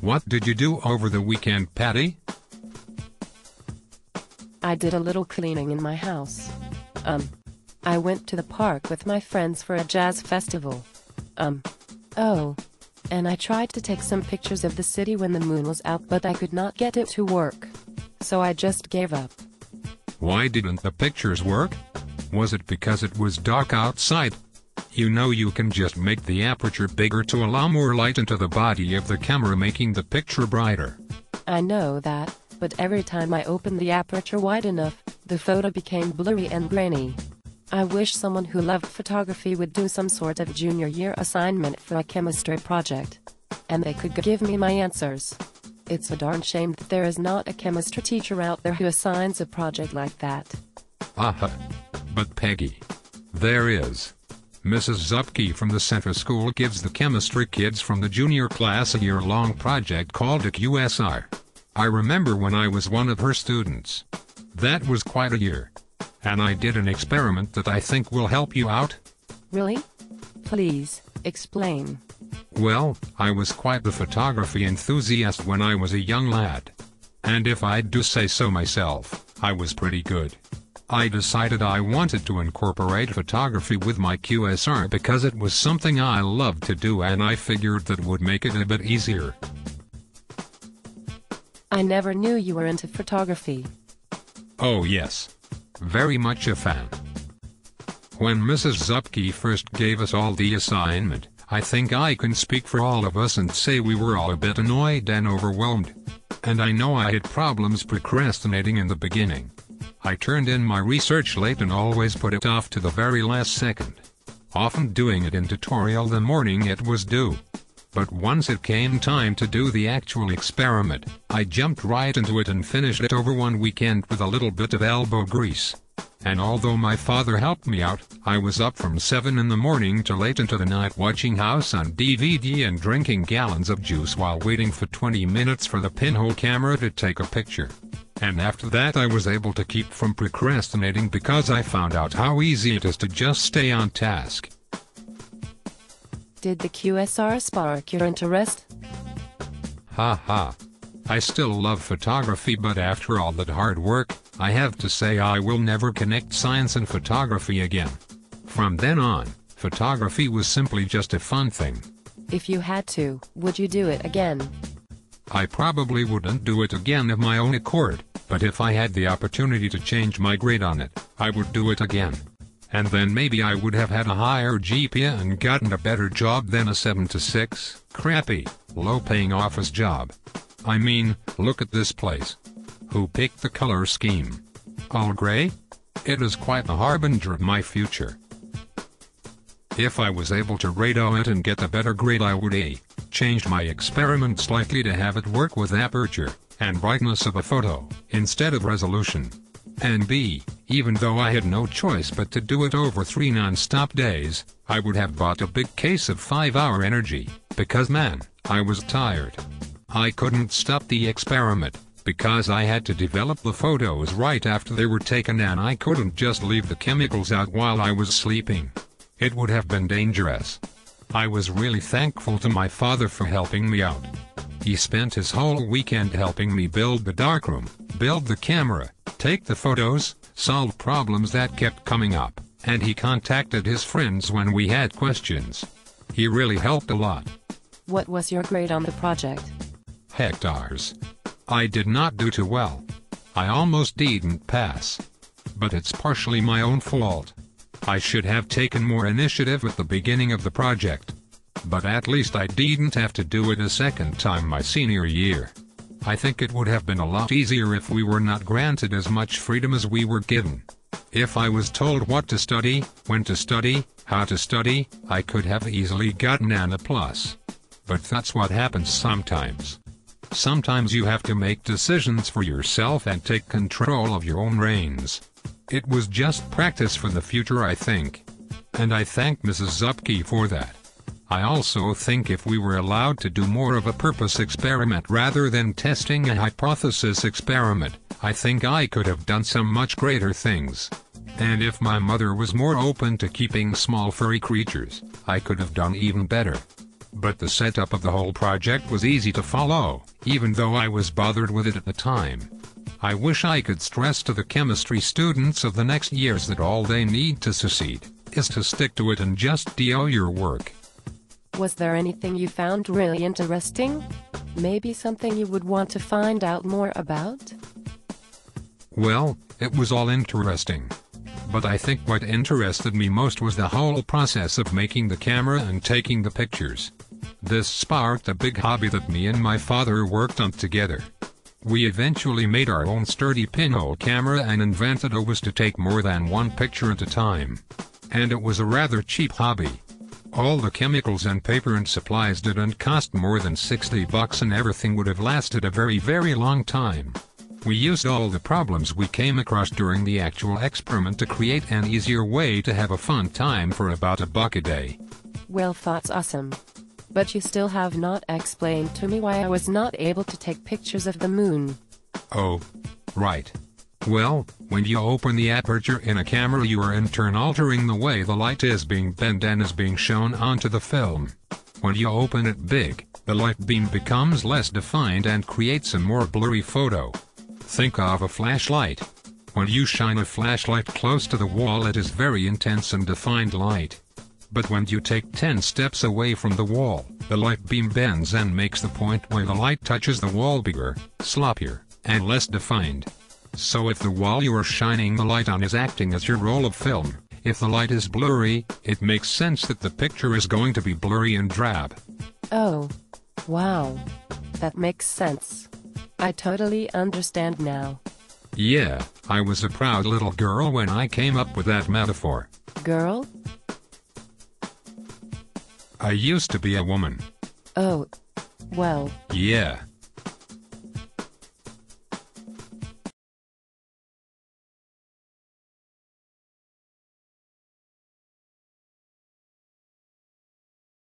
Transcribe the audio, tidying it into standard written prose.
What did you do over the weekend, Patty? I did a little cleaning in my house. I went to the park with my friends for a jazz festival. Oh. And I tried to take some pictures of the city when the moon was out, but I could not get it to work. So I just gave up. Why didn't the pictures work? Was it because it was dark outside? You know, you can just make the aperture bigger to allow more light into the body of the camera, making the picture brighter. I know that, but every time I opened the aperture wide enough, the photo became blurry and grainy. I wish someone who loved photography would do some sort of junior year assignment for a chemistry project. And they could give me my answers. It's a darn shame that there is not a chemistry teacher out there who assigns a project like that. But Peggy, there is. Mrs. Zupke from the center school gives the chemistry kids from the junior class a year-long project called a QSR. I remember when I was one of her students. That was quite a year. And I did an experiment that I think will help you out. Really? Please, explain. Well, I was quite the photography enthusiast when I was a young lad. And if I do say so myself, I was pretty good. I decided I wanted to incorporate photography with my QSR because it was something I loved to do, and I figured that would make it a bit easier. I never knew you were into photography. Oh yes. Very much a fan. When Mrs. Zupke first gave us all the assignment, I think I can speak for all of us and say we were all a bit annoyed and overwhelmed. And I know I had problems procrastinating in the beginning. I turned in my research late and always put it off to the very last second. Often doing it in tutorial the morning it was due. But once it came time to do the actual experiment, I jumped right into it and finished it over one weekend with a little bit of elbow grease. And although my father helped me out, I was up from 7 in the morning to late into the night watching House on DVD and drinking gallons of juice while waiting for 20 minutes for the pinhole camera to take a picture. And after that I was able to keep from procrastinating because I found out how easy it is to just stay on task. Did the QSR spark your interest? I still love photography, but after all that hard work, I have to say I will never connect science and photography again. From then on, photography was simply just a fun thing. If you had to, would you do it again? I probably wouldn't do it again of my own accord, but if I had the opportunity to change my grade on it, I would do it again. And then maybe I would have had a higher GPA and gotten a better job than a 7 to 6, crappy, low-paying office job. I mean, look at this place. Who picked the color scheme? All gray? It is quite the harbinger of my future. If I was able to radio it and get a better grade, I would A. Changed my experiment slightly to have it work with aperture and brightness of a photo, instead of resolution. And B, even though I had no choice but to do it over 3 non-stop days, I would have bought a big case of 5-hour energy, because man, I was tired. I couldn't stop the experiment, because I had to develop the photos right after they were taken, and I couldn't just leave the chemicals out while I was sleeping. It would have been dangerous. I was really thankful to my father for helping me out. He spent his whole weekend helping me build the darkroom, build the camera, take the photos, solve problems that kept coming up, and he contacted his friends when we had questions. He really helped a lot. What was your grade on the project? Hectares. I did not do too well. I almost didn't pass. But it's partially my own fault. I should have taken more initiative at the beginning of the project. But at least I didn't have to do it a second time my senior year. I think it would have been a lot easier if we were not granted as much freedom as we were given. If I was told what to study, when to study, how to study, I could have easily gotten an A+. But that's what happens sometimes. Sometimes you have to make decisions for yourself and take control of your own reins. It was just practice for the future, I think. And I thank Mrs. Zupke for that. I also think if we were allowed to do more of a purpose experiment rather than testing a hypothesis experiment, I think I could have done some much greater things. And if my mother was more open to keeping small furry creatures, I could have done even better. But the setup of the whole project was easy to follow, even though I was bothered with it at the time. I wish I could stress to the chemistry students of the next years that all they need to succeed is to stick to it and just do your work. Was there anything you found really interesting? Maybe something you would want to find out more about? Well, it was all interesting. But I think what interested me most was the whole process of making the camera and taking the pictures. This sparked a big hobby that me and my father worked on together. We eventually made our own sturdy pinhole camera and invented a way to take more than one picture at a time. And it was a rather cheap hobby. All the chemicals and paper and supplies didn't cost more than $60 and everything would have lasted a very, very long time. We used all the problems we came across during the actual experiment to create an easier way to have a fun time for about $1 a day. Well, that's awesome. But you still have not explained to me why I was not able to take pictures of the moon. Oh, right. Well, when you open the aperture in a camera, you are in turn altering the way the light is being bent and is being shown onto the film. When you open it big, the light beam becomes less defined and creates a more blurry photo. Think of a flashlight. When you shine a flashlight close to the wall, it is very intense and defined light. But when you take 10 steps away from the wall, the light beam bends and makes the point where the light touches the wall bigger, sloppier, and less defined. So if the wall you are shining the light on is acting as your roll of film, if the light is blurry, it makes sense that the picture is going to be blurry and drab. Oh, wow. That makes sense. I totally understand now. Yeah, I was a proud little girl when I came up with that metaphor. Girl? I used to be a woman. Oh, well. Yeah,